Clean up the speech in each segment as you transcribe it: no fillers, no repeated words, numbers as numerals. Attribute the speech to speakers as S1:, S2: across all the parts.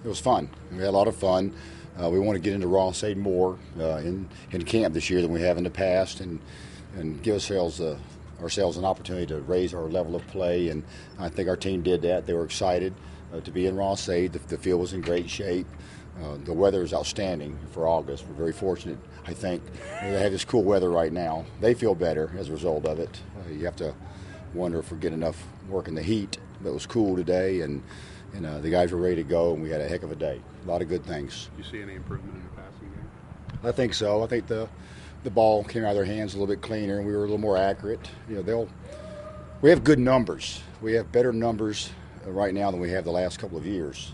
S1: It was fun. We had a lot of fun. We want to get into Ross-Ade more in camp this year than we have in the past, and give ourselves an opportunity to raise our level of play. And I think our team did that. They were excited to be in Ross-Ade. The field was in great shape. The weather is outstanding for August. We're very fortunate, I think. They have this cool weather right now. They feel better as a result of it. You have to wonder if we're getting enough work in the heat. But it was cool today, and the guys were ready to go, and we had a heck of a day. A lot of good things.
S2: Do you see any improvement in the passing game?
S1: I think so. I think the ball came out of their hands a little bit cleaner, and we were a little more accurate. We have good numbers. We have better numbers right now than we have the last couple of years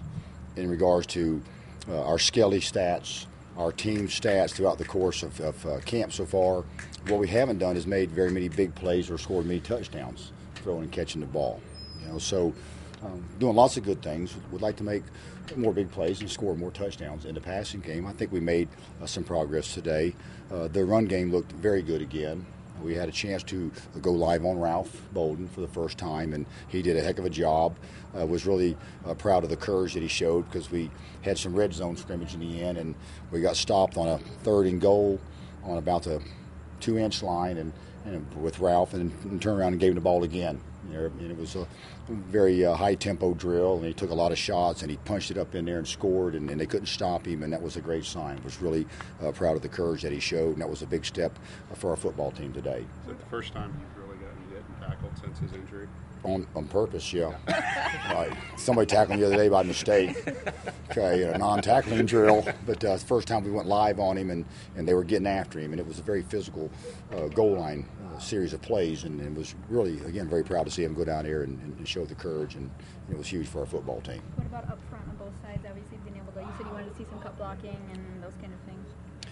S1: in regards to our Skelly stats, our team stats throughout the course of camp so far. What we haven't done is made very many big plays or scored many touchdowns throwing and catching the ball. So doing lots of good things. We'd like to make more big plays and score more touchdowns in the passing game. I think we made some progress today. The run game looked very good again. We had a chance to go live on Ralph Bolden for the first time, and he did a heck of a job. Was really proud of the courage that he showed, because we had some red zone scrimmage in the end, and we got stopped on a 3rd and goal on about the 2-inch line, and with Ralph, and turned around and gave him the ball again. And it was a very high-tempo drill, and he took a lot of shots, and he punched it up in there and scored, and they couldn't stop him, and that was a great sign. I was really proud of the courage that he showed, and that was a big step for our football team today.
S2: Is it the first time you've really gotten hit and tackled since his injury?
S1: On purpose, yeah. Somebody tackled me the other day by mistake. Okay, a non-tackling drill, but the first time we went live on him, and they were getting after him, and it was a very physical goal line series of plays, and it was really, again, very proud to see him go down here and show the courage, and it was huge for our football team.
S3: What about up front on both sides? Obviously, being able to, you said you wanted to see some cut blocking and those kind of things.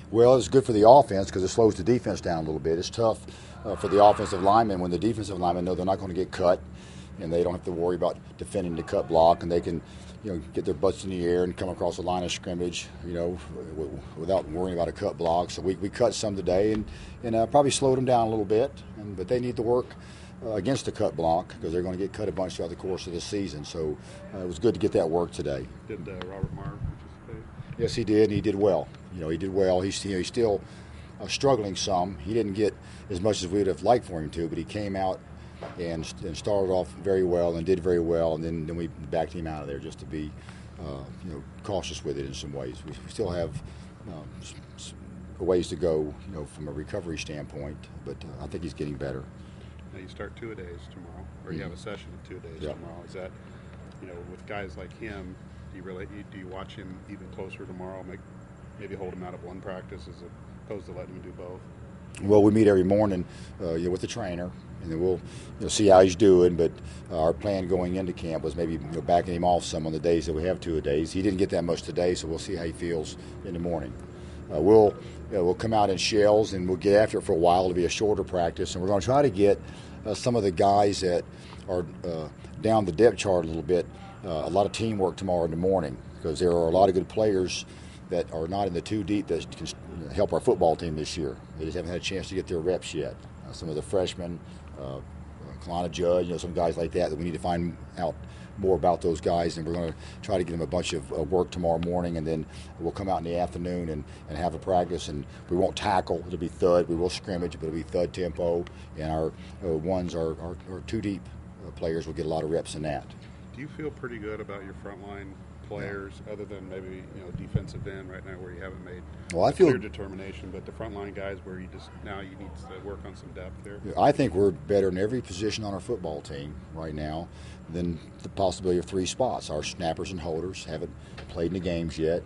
S1: Well, it's good for the offense because it slows the defense down a little bit. It's tough for the offensive linemen when the defensive linemen know they're not going to get cut, and they don't have to worry about defending the cut block, and they can, get their butts in the air and come across the line of scrimmage, without worrying about a cut block. So we cut some today, and probably slowed them down a little bit, but they need to work against the cut block because they're going to get cut a bunch throughout the course of the season. So it was good to get that work today.
S2: Did Robert Marr participate?
S1: Yes, he did, and he did well. He did well. He's still struggling some. He didn't get as much as we would have liked for him to, but he came out and started off very well and did very well, and then we backed him out of there just to be cautious with it in some ways. We still have a ways to go, from a recovery standpoint, but I think he's getting better.
S2: Now you start 2-a-days tomorrow, or you have a session of 2-a-days tomorrow. Is that, with guys like him, do you watch him even closer tomorrow? Maybe hold him out of one practice as opposed to letting him do both?
S1: Well, we meet every morning, with the trainer, and then we'll see how he's doing. But our plan going into camp was maybe backing him off some on the days that we have 2-a-days. He didn't get that much today, so we'll see how he feels in the morning. We'll come out in shells, and we'll get after it for a while. It'll be a shorter practice, and we're going to try to get some of the guys that are down the depth chart a little bit, a lot of teamwork tomorrow in the morning, because there are a lot of good players that are not in the 2 deep that can help our football team this year. They just haven't had a chance to get their reps yet. Some of the freshmen, Kalana Judge, some guys like that we need to find out more about those guys, and we're going to try to get them a bunch of work tomorrow morning, and then we'll come out in the afternoon and have a practice, and we won't tackle. It'll be thud. We will scrimmage, but it'll be thud tempo, and our our 2 deep players will get a lot of reps in that.
S2: Do you feel pretty good about your front line players, other than maybe defensive end right now where you haven't made clear determination, but the frontline guys where you need to work on some depth there?
S1: I think we're better in every position on our football team right now than the possibility of 3 spots. Our snappers and holders haven't played in the games yet.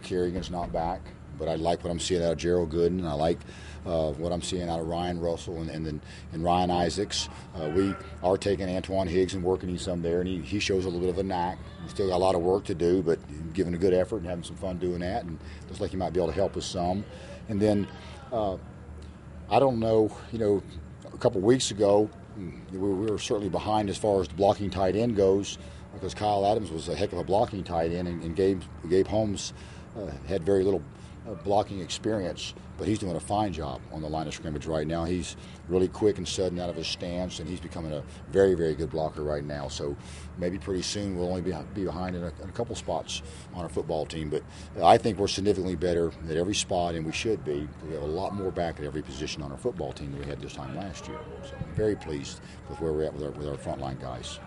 S1: Kerrigan's not back, but I like what I'm seeing out of Gerald Gooden. I like what I'm seeing out of Ryan Russell and Ryan Isaacs. We are taking Antoine Higgs and working him some there, and he shows a little bit of a knack. He's still got a lot of work to do, but giving a good effort and having some fun doing that, and looks like he might be able to help us some. And then I don't know, a couple weeks ago we were certainly behind as far as the blocking tight end goes, because Kyle Adams was a heck of a blocking tight end, and Gabe Holmes had very little blocking experience, but he's doing a fine job on the line of scrimmage right now. He's really quick and sudden out of his stance, and he's becoming a very, very good blocker right now. So maybe pretty soon we'll only be behind in a couple spots on our football team. But I think we're significantly better at every spot, and we should be. We have a lot more back at every position on our football team than we had this time last year. So I'm very pleased with where we're at with our frontline guys.